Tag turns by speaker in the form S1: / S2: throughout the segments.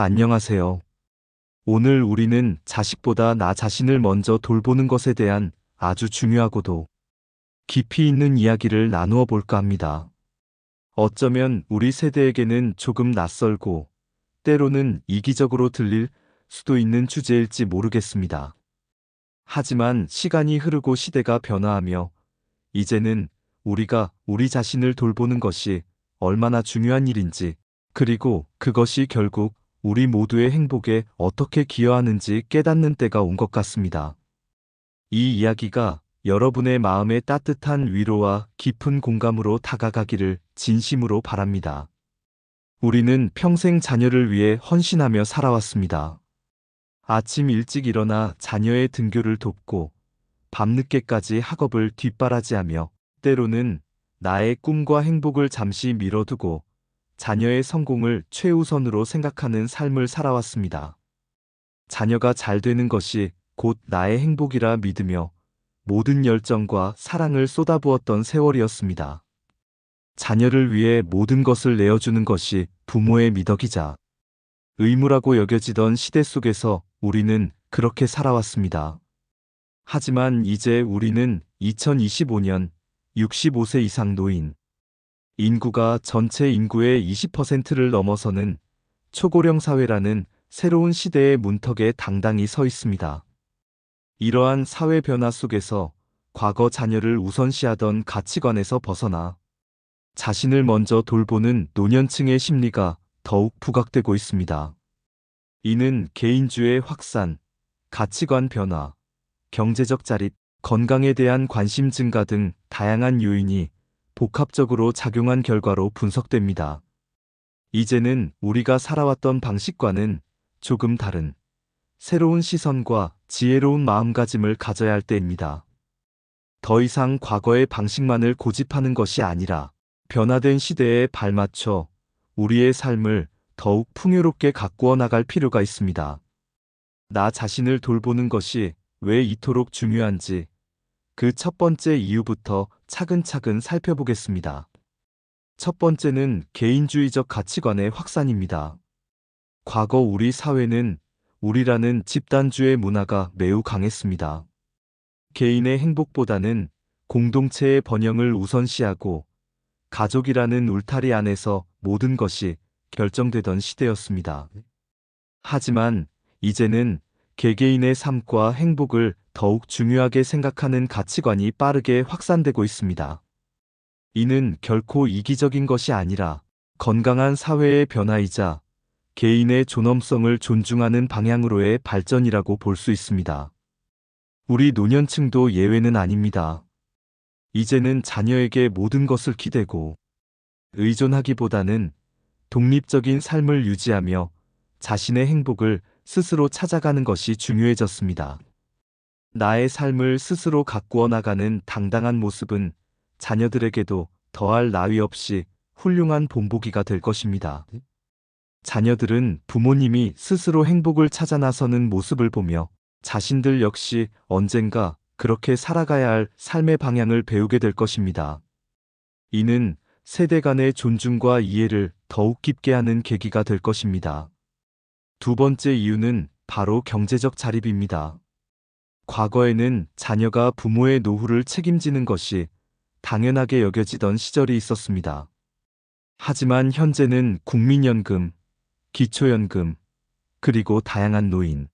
S1: 안녕하세요. 오늘 우리는 자식보다 나 자신을 먼저 돌보는 것에 대한 아주 중요하고도 깊이 있는 이야기를 나누어 볼까 합니다. 어쩌면 우리 세대에게는 조금 낯설고 때로는 이기적으로 들릴 수도 있는 주제일지 모르겠습니다. 하지만 시간이 흐르고 시대가 변화하며 이제는 우리가 우리 자신을 돌보는 것이 얼마나 중요한 일인지, 그리고 그것이 결국 우리 모두의 행복에 어떻게 기여하는지 깨닫는 때가 온 것 같습니다. 이 이야기가 여러분의 마음에 따뜻한 위로와 깊은 공감으로 다가가기를 진심으로 바랍니다. 우리는 평생 자녀를 위해 헌신하며 살아왔습니다. 아침 일찍 일어나 자녀의 등교를 돕고 밤늦게까지 학업을 뒷바라지하며 때로는 나의 꿈과 행복을 잠시 미뤄두고 자녀의 성공을 최우선으로 생각하는 삶을 살아왔습니다. 자녀가 잘 되는 것이 곧 나의 행복이라 믿으며 모든 열정과 사랑을 쏟아부었던 세월이었습니다. 자녀를 위해 모든 것을 내어주는 것이 부모의 미덕이자 의무라고 여겨지던 시대 속에서 우리는 그렇게 살아왔습니다. 하지만 이제 우리는 2025년 65세 이상 노인, 인구가 전체 인구의 20%를 넘어서는 초고령 사회라는 새로운 시대의 문턱에 당당히 서 있습니다. 이러한 사회 변화 속에서 과거 자녀를 우선시하던 가치관에서 벗어나 자신을 먼저 돌보는 노년층의 심리가 더욱 부각되고 있습니다. 이는 개인주의 확산, 가치관 변화, 경제적 자립, 건강에 대한 관심 증가 등 다양한 요인이 복합적으로 작용한 결과로 분석됩니다. 이제는 우리가 살아왔던 방식과는 조금 다른 새로운 시선과 지혜로운 마음가짐을 가져야 할 때입니다. 더 이상 과거의 방식만을 고집하는 것이 아니라 변화된 시대에 발맞춰 우리의 삶을 더욱 풍요롭게 가꾸어 나갈 필요가 있습니다. 나 자신을 돌보는 것이 왜 이토록 중요한지 그 첫 번째 이유부터 차근차근 살펴보겠습니다. 첫 번째는 개인주의적 가치관의 확산입니다. 과거 우리 사회는 우리라는 집단주의 문화가 매우 강했습니다. 개인의 행복보다는 공동체의 번영을 우선시하고 가족이라는 울타리 안에서 모든 것이 결정되던 시대였습니다. 하지만 이제는 개개인의 삶과 행복을 더욱 중요하게 생각하는 가치관이 빠르게 확산되고 있습니다. 이는 결코 이기적인 것이 아니라 건강한 사회의 변화이자 개인의 존엄성을 존중하는 방향으로의 발전이라고 볼 수 있습니다. 우리 노년층도 예외는 아닙니다. 이제는 자녀에게 모든 것을 기대고 의존하기보다는 독립적인 삶을 유지하며 자신의 행복을 스스로 찾아가는 것이 중요해졌습니다. 나의 삶을 스스로 가꾸어 나가는 당당한 모습은 자녀들에게도 더할 나위 없이 훌륭한 본보기가 될 것입니다. 자녀들은 부모님이 스스로 행복을 찾아 나서는 모습을 보며 자신들 역시 언젠가 그렇게 살아가야 할 삶의 방향을 배우게 될 것입니다. 이는 세대 간의 존중과 이해를 더욱 깊게 하는 계기가 될 것입니다. 두 번째 이유는 바로 경제적 자립입니다. 과거에는 자녀가 부모의 노후를 책임지는 것이 당연하게 여겨지던 시절이 있었습니다. 하지만 현재는 국민연금, 기초연금, 그리고 다양한 노인,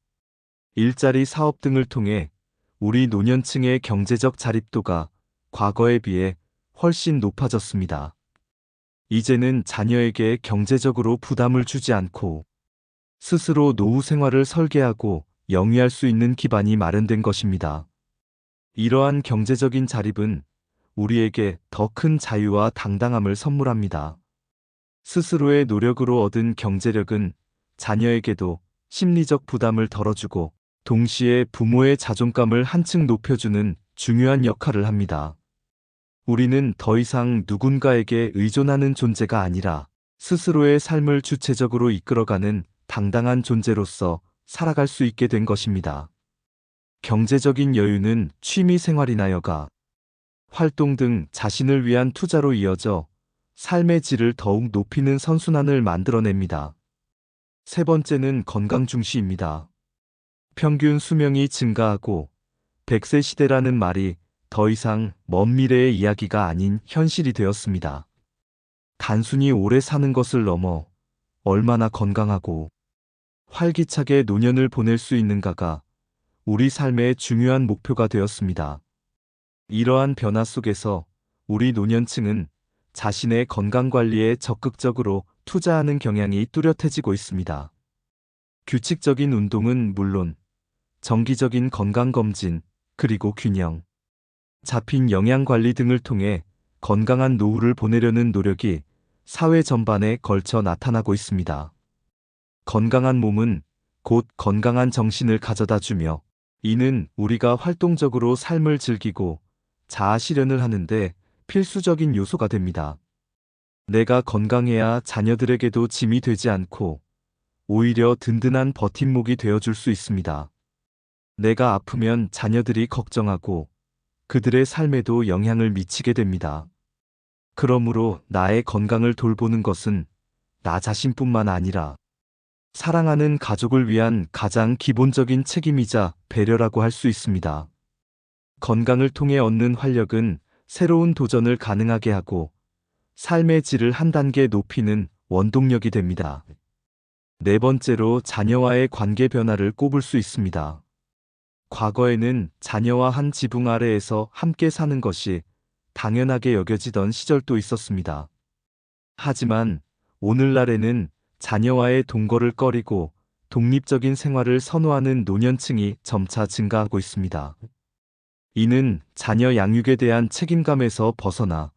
S1: 일자리 사업 등을 통해 우리 노년층의 경제적 자립도가 과거에 비해 훨씬 높아졌습니다. 이제는 자녀에게 경제적으로 부담을 주지 않고 스스로 노후 생활을 설계하고 영위할 수 있는 기반이 마련된 것입니다. 이러한 경제적인 자립은 우리에게 더 큰 자유와 당당함을 선물합니다. 스스로의 노력으로 얻은 경제력은 자녀에게도 심리적 부담을 덜어주고 동시에 부모의 자존감을 한층 높여주는 중요한 역할을 합니다. 우리는 더 이상 누군가에게 의존하는 존재가 아니라 스스로의 삶을 주체적으로 이끌어가는 당당한 존재로서 살아갈 수 있게 된 것입니다. 경제적인 여유는 취미 생활이나 여가, 활동 등 자신을 위한 투자로 이어져 삶의 질을 더욱 높이는 선순환을 만들어냅니다. 세 번째는 건강 중시입니다. 평균 수명이 증가하고 100세 시대라는 말이 더 이상 먼 미래의 이야기가 아닌 현실이 되었습니다. 단순히 오래 사는 것을 넘어 얼마나 건강하고 활기차게 노년을 보낼 수 있는가가 우리 삶의 중요한 목표가 되었습니다. 이러한 변화 속에서 우리 노년층은 자신의 건강 관리에 적극적으로 투자하는 경향이 뚜렷해지고 있습니다. 규칙적인 운동은 물론 정기적인 건강검진, 그리고 균형 잡힌 영양 관리 등을 통해 건강한 노후를 보내려는 노력이 사회 전반에 걸쳐 나타나고 있습니다. 건강한 몸은 곧 건강한 정신을 가져다 주며, 이는 우리가 활동적으로 삶을 즐기고 자아 실현을 하는데 필수적인 요소가 됩니다. 내가 건강해야 자녀들에게도 짐이 되지 않고 오히려 든든한 버팀목이 되어줄 수 있습니다. 내가 아프면 자녀들이 걱정하고 그들의 삶에도 영향을 미치게 됩니다. 그러므로 나의 건강을 돌보는 것은 나 자신뿐만 아니라 사랑하는 가족을 위한 가장 기본적인 책임이자 배려라고 할 수 있습니다. 건강을 통해 얻는 활력은 새로운 도전을 가능하게 하고 삶의 질을 한 단계 높이는 원동력이 됩니다. 네 번째로 자녀와의 관계 변화를 꼽을 수 있습니다. 과거에는 자녀와 한 지붕 아래에서 함께 사는 것이 당연하게 여겨지던 시절도 있었습니다. 하지만 오늘날에는 자녀와의 동거를 꺼리고 독립적인 생활을 선호하는 노년층이 점차 증가하고 있습니다. 이는 자녀 양육에 대한 책임감에서 벗어나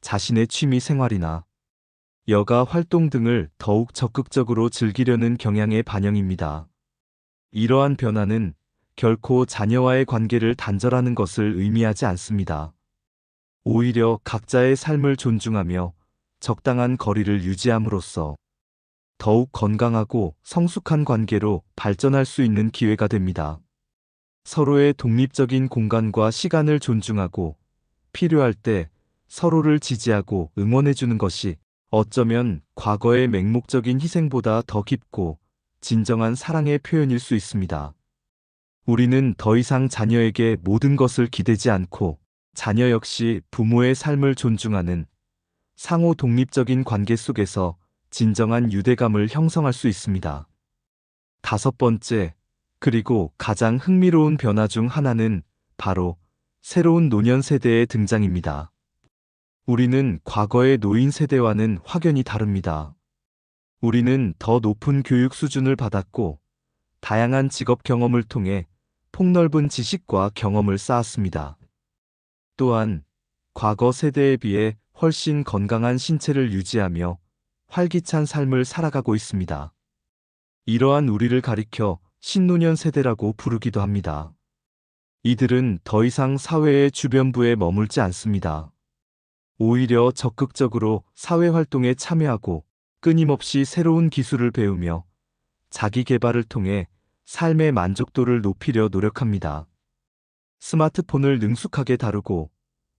S1: 자신의 취미 생활이나 여가 활동 등을 더욱 적극적으로 즐기려는 경향의 반영입니다. 이러한 변화는 결코 자녀와의 관계를 단절하는 것을 의미하지 않습니다. 오히려 각자의 삶을 존중하며 적당한 거리를 유지함으로써 더욱 건강하고 성숙한 관계로 발전할 수 있는 기회가 됩니다. 서로의 독립적인 공간과 시간을 존중하고 필요할 때 서로를 지지하고 응원해주는 것이 어쩌면 과거의 맹목적인 희생보다 더 깊고 진정한 사랑의 표현일 수 있습니다. 우리는 더 이상 자녀에게 모든 것을 기대지 않고 자녀 역시 부모의 삶을 존중하는 상호 독립적인 관계 속에서 진정한 유대감을 형성할 수 있습니다. 다섯 번째, 그리고 가장 흥미로운 변화 중 하나는 바로 새로운 노년 세대의 등장입니다. 우리는 과거의 노인 세대와는 확연히 다릅니다. 우리는 더 높은 교육 수준을 받았고 다양한 직업 경험을 통해 폭넓은 지식과 경험을 쌓았습니다. 또한 과거 세대에 비해 훨씬 건강한 신체를 유지하며 활기찬 삶을 살아가고 있습니다. 이러한 우리를 가리켜 신노년 세대라고 부르기도 합니다. 이들은 더 이상 사회의 주변부에 머물지 않습니다. 오히려 적극적으로 사회 활동에 참여하고 끊임없이 새로운 기술을 배우며 자기 개발을 통해 삶의 만족도를 높이려 노력합니다. 스마트폰을 능숙하게 다루고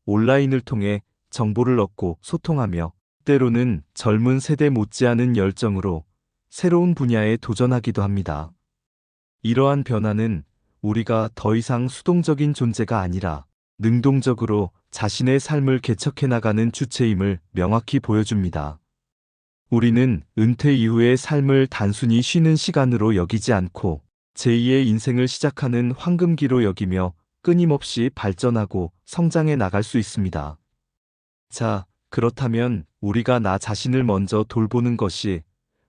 S1: 온라인을 통해 정보를 얻고 소통하며 때로는 젊은 세대 못지않은 열정으로 새로운 분야에 도전하기도 합니다. 이러한 변화는 우리가 더 이상 수동적인 존재가 아니라 능동적으로 자신의 삶을 개척해 나가는 주체임을 명확히 보여줍니다. 우리는 은퇴 이후의 삶을 단순히 쉬는 시간으로 여기지 않고 제2의 인생을 시작하는 황금기로 여기며 끊임없이 발전하고 성장해 나갈 수 있습니다. 자, 그렇다면 우리가 나 자신을 먼저 돌보는 것이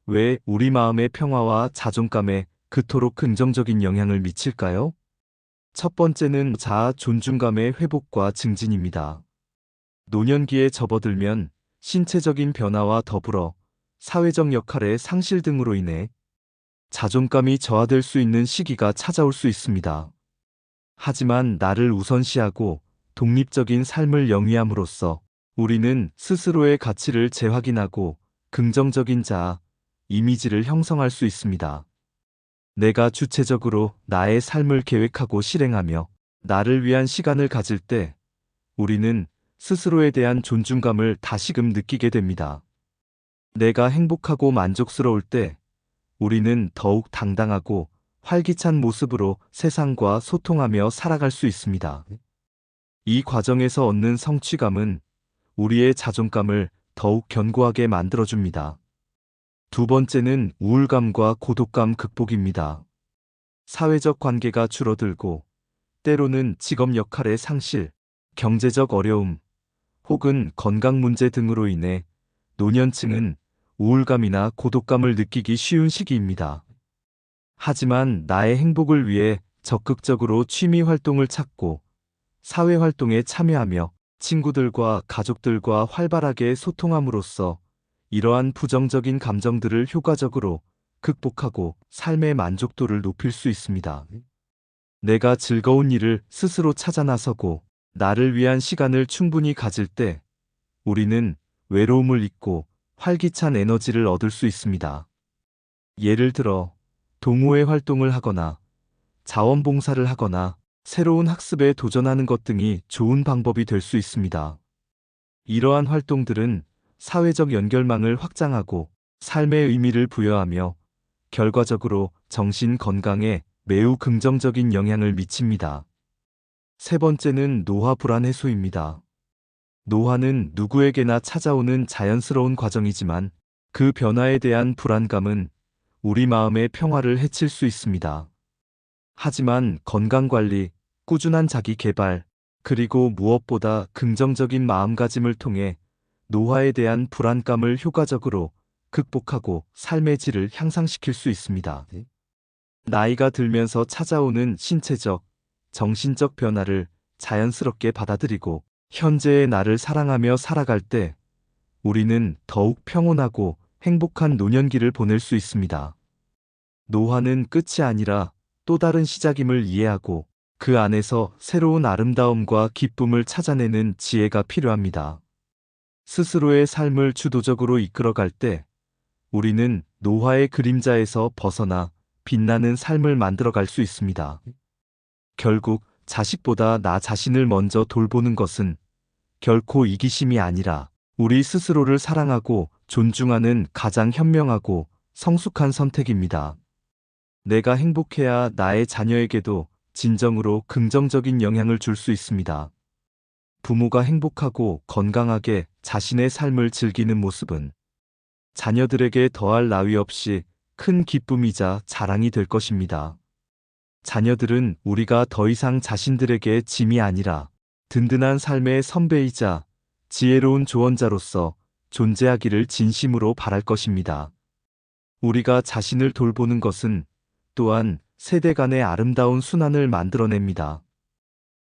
S1: 왜 우리 마음의 평화와 자존감에 그토록 긍정적인 영향을 미칠까요? 첫 번째는 자아 존중감의 회복과 증진입니다. 노년기에 접어들면 신체적인 변화와 더불어 사회적 역할의 상실 등으로 인해 자존감이 저하될 수 있는 시기가 찾아올 수 있습니다. 하지만 나를 우선시하고 독립적인 삶을 영위함으로써 우리는 스스로의 가치를 재확인하고 긍정적인 자아, 이미지를 형성할 수 있습니다. 내가 주체적으로 나의 삶을 계획하고 실행하며 나를 위한 시간을 가질 때 우리는 스스로에 대한 존중감을 다시금 느끼게 됩니다. 내가 행복하고 만족스러울 때 우리는 더욱 당당하고 활기찬 모습으로 세상과 소통하며 살아갈 수 있습니다. 이 과정에서 얻는 성취감은 우리의 자존감을 더욱 견고하게 만들어줍니다. 두 번째는 우울감과 고독감 극복입니다. 사회적 관계가 줄어들고 때로는 직업 역할의 상실, 경제적 어려움, 혹은 건강 문제 등으로 인해 노년층은 우울감이나 고독감을 느끼기 쉬운 시기입니다. 하지만 나의 행복을 위해 적극적으로 취미 활동을 찾고 사회 활동에 참여하며 친구들과 가족들과 활발하게 소통함으로써 이러한 부정적인 감정들을 효과적으로 극복하고 삶의 만족도를 높일 수 있습니다. 내가 즐거운 일을 스스로 찾아 나서고 나를 위한 시간을 충분히 가질 때 우리는 외로움을 잊고 활기찬 에너지를 얻을 수 있습니다. 예를 들어 동호회 활동을 하거나 자원봉사를 하거나 새로운 학습에 도전하는 것 등이 좋은 방법이 될 수 있습니다. 이러한 활동들은 사회적 연결망을 확장하고 삶의 의미를 부여하며 결과적으로 정신 건강에 매우 긍정적인 영향을 미칩니다. 세 번째는 노화 불안 해소입니다. 노화는 누구에게나 찾아오는 자연스러운 과정이지만 그 변화에 대한 불안감은 우리 마음의 평화를 해칠 수 있습니다. 하지만 건강관리, 꾸준한 자기 개발, 그리고 무엇보다 긍정적인 마음가짐을 통해 노화에 대한 불안감을 효과적으로 극복하고 삶의 질을 향상시킬 수 있습니다. 나이가 들면서 찾아오는 신체적, 정신적 변화를 자연스럽게 받아들이고 현재의 나를 사랑하며 살아갈 때 우리는 더욱 평온하고 행복한 노년기를 보낼 수 있습니다. 노화는 끝이 아니라 또 다른 시작임을 이해하고 그 안에서 새로운 아름다움과 기쁨을 찾아내는 지혜가 필요합니다. 스스로의 삶을 주도적으로 이끌어갈 때 우리는 노화의 그림자에서 벗어나 빛나는 삶을 만들어갈 수 있습니다. 결국 자식보다 나 자신을 먼저 돌보는 것은 결코 이기심이 아니라 우리 스스로를 사랑하고 존중하는 가장 현명하고 성숙한 선택입니다. 내가 행복해야 나의 자녀에게도 진정으로 긍정적인 영향을 줄 수 있습니다. 부모가 행복하고 건강하게 자신의 삶을 즐기는 모습은 자녀들에게 더할 나위 없이 큰 기쁨이자 자랑이 될 것입니다. 자녀들은 우리가 더 이상 자신들에게 짐이 아니라 든든한 삶의 선배이자 지혜로운 조언자로서 존재하기를 진심으로 바랄 것입니다. 우리가 자신을 돌보는 것은 또한 세대 간의 아름다운 순환을 만들어냅니다.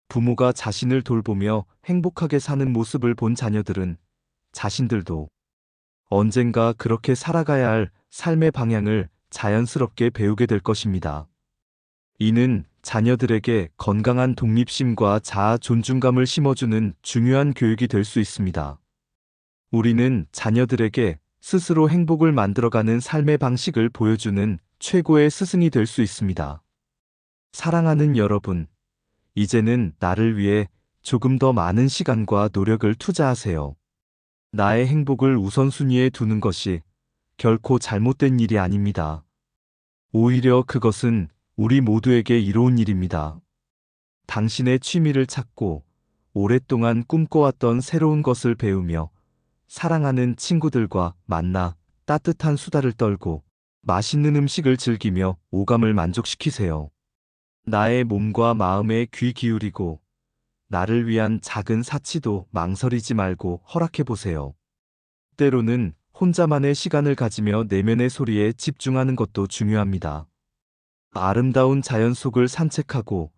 S1: 부모가 자신을 돌보며 행복하게 사는 모습을 본 자녀들은 자신들도 언젠가 그렇게 살아가야 할 삶의 방향을 자연스럽게 배우게 될 것입니다. 이는 자녀들에게 건강한 독립심과 자아 존중감을 심어주는 중요한 교육이 될 수 있습니다. 우리는 자녀들에게 스스로 행복을 만들어가는 삶의 방식을 보여주는 최고의 스승이 될 수 있습니다. 사랑하는 여러분, 이제는 나를 위해 조금 더 많은 시간과 노력을 투자하세요. 나의 행복을 우선순위에 두는 것이 결코 잘못된 일이 아닙니다. 오히려 그것은 우리 모두에게 이로운 일입니다. 당신의 취미를 찾고 오랫동안 꿈꿔왔던 새로운 것을 배우며 사랑하는 친구들과 만나 따뜻한 수다를 떨고 맛있는 음식을 즐기며 오감을 만족시키세요. 나의 몸과 마음에 귀 기울이고 나를 위한 작은 사치도 망설이지 말고 허락해보세요. 때로는 혼자만의 시간을 가지며 내면의 소리에 집중하는 것도 중요합니다. 아름다운 자연 속을 산책하고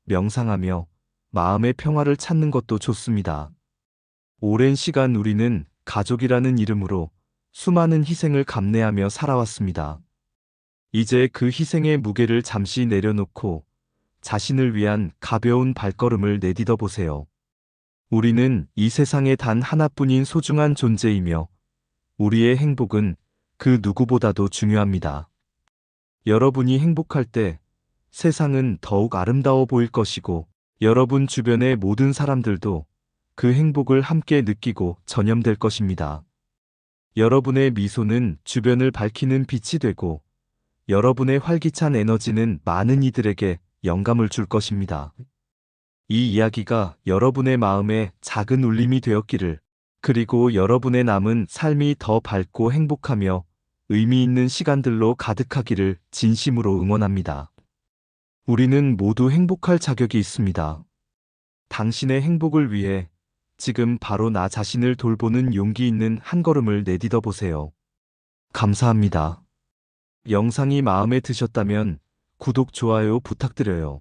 S1: 명상하며 마음의 평화를 찾는 것도 좋습니다. 오랜 시간 우리는 가족이라는 이름으로 수많은 희생을 감내하며 살아왔습니다. 이제 그 희생의 무게를 잠시 내려놓고 자신을 위한 가벼운 발걸음을 내딛어 보세요. 우리는 이 세상에 단 하나뿐인 소중한 존재이며 우리의 행복은 그 누구보다도 중요합니다. 여러분이 행복할 때 세상은 더욱 아름다워 보일 것이고 여러분 주변의 모든 사람들도 그 행복을 함께 느끼고 전염될 것입니다. 여러분의 미소는 주변을 밝히는 빛이 되고 여러분의 활기찬 에너지는 많은 이들에게 영감을 줄 것입니다. 이 이야기가 여러분의 마음에 작은 울림이 되었기를, 그리고 여러분의 남은 삶이 더 밝고 행복하며 의미 있는 시간들로 가득하기를 진심으로 응원합니다. 우리는 모두 행복할 자격이 있습니다. 당신의 행복을 위해 지금 바로 나 자신을 돌보는 용기 있는 한 걸음을 내딛어 보세요. 감사합니다. 영상이 마음에 드셨다면 구독, 좋아요 부탁드려요.